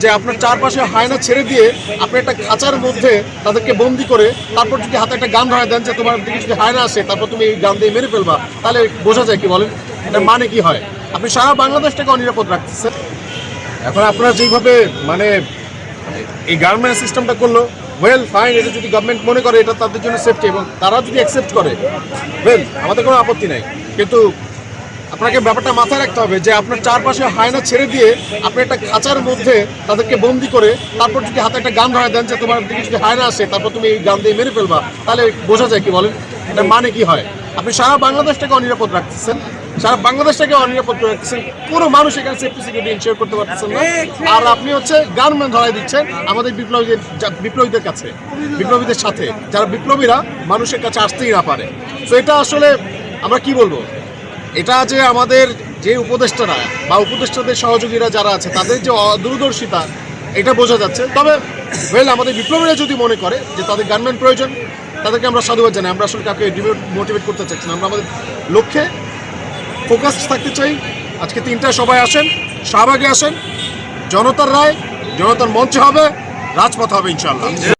যে আপনার চারপাশে হায়না ছেড়ে দিয়ে আপনি একটা খাঁচার মধ্যে তাদেরকে বন্দি করে তারপর যদি হাতে একটা গান ধরায় দেন যে তোমার দিকে যদি হায়না আসে তারপর তুমি এই গান দিয়ে মেরে ফেলবা, তাহলে বোঝা যায় কি বলেন এটার মানে কি হয়? আপনি সারা বাংলাদেশটাকে অনিরাপদ রাখতেছেন। এখন আপনারা যেইভাবে মানে এই গার্মেন্ট সিস্টেমটা করলো, ওয়েল ফাইন, এটা যদি গভর্নমেন্ট মনে করে এটা তাদের জন্য সেফটি এবং তারা যদি অ্যাকসেপ্ট করে, ওয়েল আমাদের কোনো আপত্তি নাই। কিন্তু আপনাকে ব্যাপারটা মাথায় রাখতে হবে যে আপনার চারপাশে হায়না ছেড়ে দিয়ে আপনি একটা খাঁচার মধ্যে তাদেরকে বন্দি করে তারপর যদি হাতে একটা গান ধরায় দেন যে তোমার দিকে যদি হায়না আসে তারপর তুমি এই গান দিয়ে মেরে ফেলবা, তাহলে বোঝা যায় কি বলেন এটার মানে কি হয়? আপনি সারা বাংলাদেশটাকে অনিরাপদ রাখতেছেন, সারা বাংলাদেশটাকে অনিরাপদ রাখতেছেন, কোনো মানুষ এখানে সেফটি সিকিউরিটি ইনশিওর করতে পারতেছেন না। আর আপনি হচ্ছে গানম্যান ধরাই দিচ্ছেন আমাদের বিপ্লবীদের কাছে, বিপ্লবীদের সাথে, যারা বিপ্লবীরা মানুষের কাছে আসতেই না পারে। তো এটা আসলে আমরা কি বলবো, এটা যে আমাদের যে উপদেষ্টারা বা উপদেষ্টাদের সহযোগীরা যারা আছে তাদের যে দূরদর্শিতা, এটা বোঝা যাচ্ছে। তবে ওয়েল আমাদের বিপ্লবীরা যদি মনে করে যে তাদের গানম্যান প্রয়োজন, তাদেরকে আমরা সাধুবাদ জানাই। আমরা আসলে কাউকে মোটিভেট করতে চাচ্ছি না, আমরা আমাদের লক্ষ্যে ফোকাস থাকতে চাই। আজকে 3টায় সবাই আসেন, শাহবাগে আসেন, জনতার রায়, জনতার মঞ্চে হবে, রাজপথ হবে ইনশাআল্লাহ।